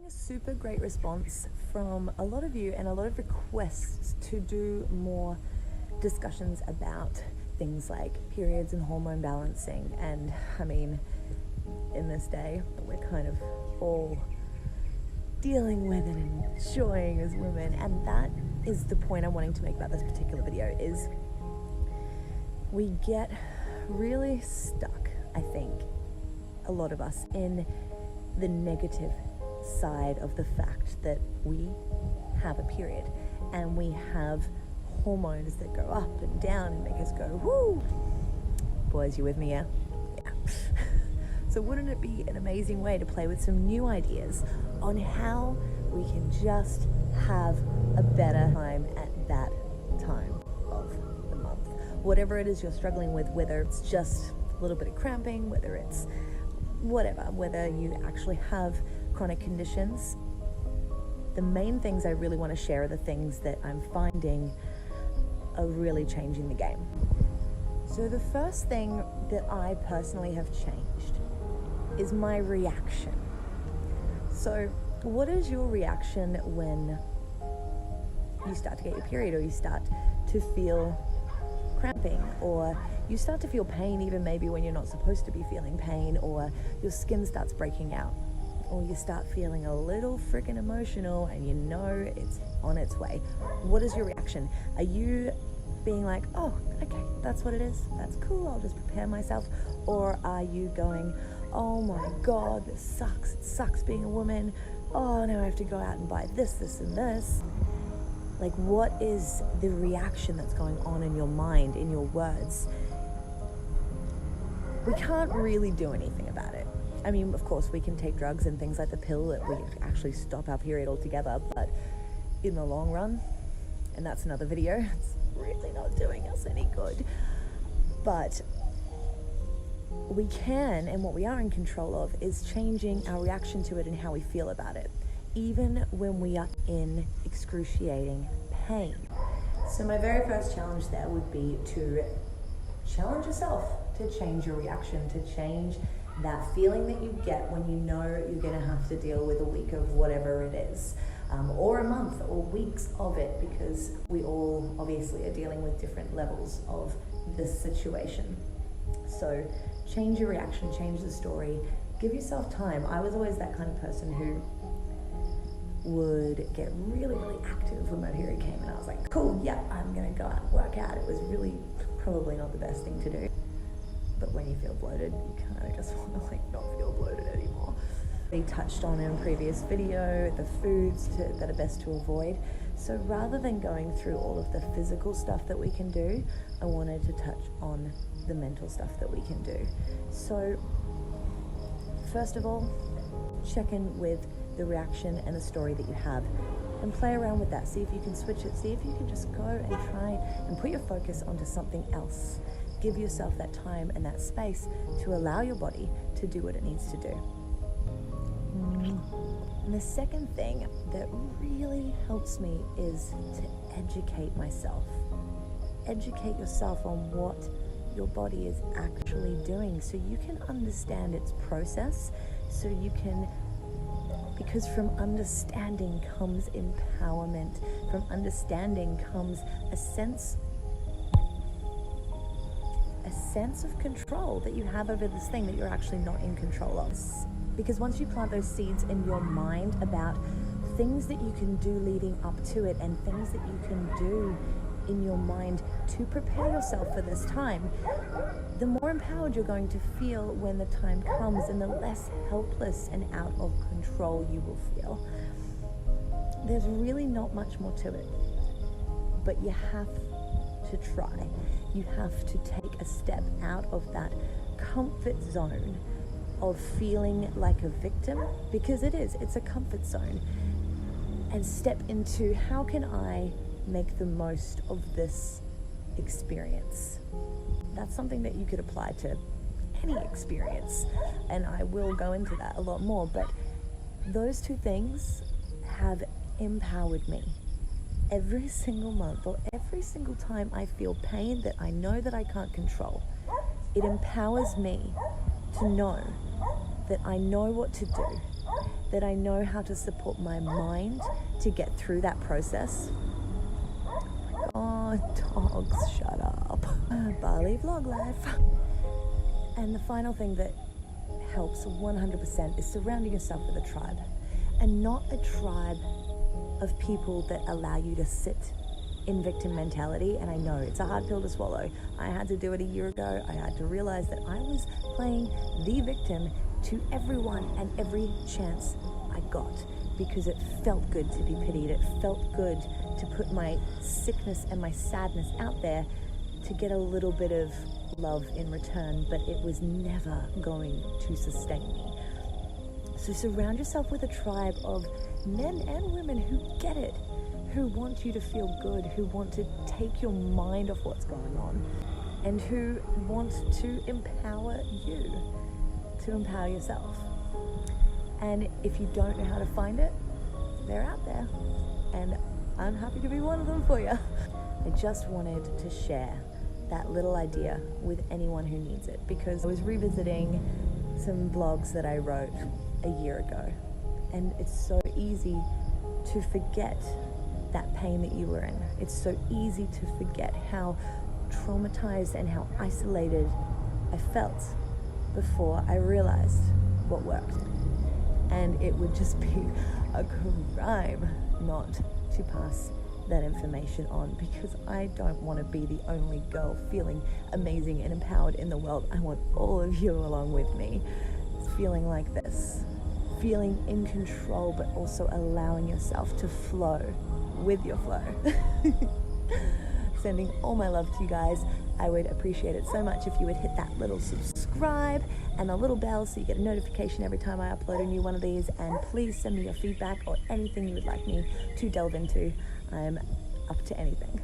A super great response from a lot of you and a lot of requests to do more discussions about things like periods and hormone balancing. And I mean, in this day, we're kind of all dealing with and enjoying as women, and that is the point I'm wanting to make about this particular video. Is we get really stuck, I think, a lot of us, in the negative side of the fact that we have a period and we have hormones that go up and down and make us go woo. Boys, you with me? Yeah. So wouldn't it be an amazing way to play with some new ideas on how we can just have a better time at that time of the month, whatever it is you're struggling with, whether it's just a little bit of cramping, whether it's whatever, whether you actually have chronic conditions. The main things I really want to share are the things that I'm finding are really changing the game. So the first thing that I personally have changed is my reaction. So what is your reaction when you start to get your period, or you start to feel cramping, or you start to feel pain even maybe when you're not supposed to be feeling pain, or your skin starts breaking out, or you start feeling a little freaking emotional and you know it's on its way? What is your reaction? Are you being like, oh, okay, that's what it is, that's cool, I'll just prepare myself? Or are you going, oh my God, this sucks, it sucks being a woman, oh, now I have to go out and buy this and this? Like, what is the reaction that's going on in your mind, in your words? We can't really do anything about it. I mean, of course, we can take drugs and things like the pill that we actually stop our period altogether, but in the long run, and that's another video, it's really not doing us any good. But we can, and what we are in control of, is changing our reaction to it and how we feel about it, even when we are in excruciating pain. So my very first challenge there would be to challenge yourself to change your reaction, to change that feeling that you get when you know you're going to have to deal with a week of whatever it is, or a month or weeks of it, because we all obviously are dealing with different levels of this situation. So change your reaction, change the story, give yourself time. I was always that kind of person who would get really active when my period came, and I was like, cool, yeah, I'm gonna go out and work out. It was really probably not the best thing to do. But when you feel bloated, you kind of just want to like not feel bloated anymore. We touched on in a previous video the foods that are best to avoid. So rather than going through all of the physical stuff that we can do, I wanted to touch on the mental stuff that we can do. So first of all, check in with the reaction and the story that you have, and play around with that. See if you can switch it. See if you can just go and try and put your focus onto something else. Give yourself that time and that space to allow your body to do what it needs to do. And the second thing that really helps me is to educate myself. Educate yourself on what your body is actually doing, so you can understand its process, so you can, because from understanding comes empowerment. From understanding comes a sense of control that you have over this thing that you're actually not in control of. Because once you plant those seeds in your mind about things that you can do leading up to it, and things that you can do in your mind to prepare yourself for this time, the more empowered you're going to feel when the time comes, and the less helpless and out of control you will feel. There's really not much more to it, but you have to try. You have to take a step out of that comfort zone of feeling like a victim, because it's a comfort zone, and step into, how can I make the most of this experience? That's something that you could apply to any experience, and I will go into that a lot more, but those two things have empowered me. Every single month, or every single time I feel pain that I know that I can't control, it empowers me to know that I know what to do, that I know how to support my mind to get through that process. Oh, dogs, shut up. Bali vlog life. And the final thing that helps 100% is surrounding yourself with a tribe, and not a tribe of people that allow you to sit in victim mentality. And I know it's a hard pill to swallow. I had to do it a year ago. I had to realize that I was playing the victim to everyone and every chance I got, because it felt good to be pitied. It felt good to put my sickness and my sadness out there to get a little bit of love in return, but it was never going to sustain me. So surround yourself with a tribe of men and women who get it, who want you to feel good, who want to take your mind off what's going on, and who want to empower you, to empower yourself. And if you don't know how to find it, they're out there, and I'm happy to be one of them for you. I just wanted to share that little idea with anyone who needs it, because I was revisiting some blogs that I wrote a year ago, and it's so easy to forget that pain that you were in. It's so easy to forget how traumatized and how isolated I felt before I realized what worked. And it would just be a crime not to pass that information on, because I don't want to be the only girl feeling amazing and empowered in the world. I want all of you along with me, feeling like this, feeling in control, but also allowing yourself to flow with your flow. Sending all my love to you guys. I would appreciate it so much if you would hit that little subscribe and the little bell so you get a notification every time I upload a new one of these. And please send me your feedback or anything you would like me to delve into. I'm up to anything.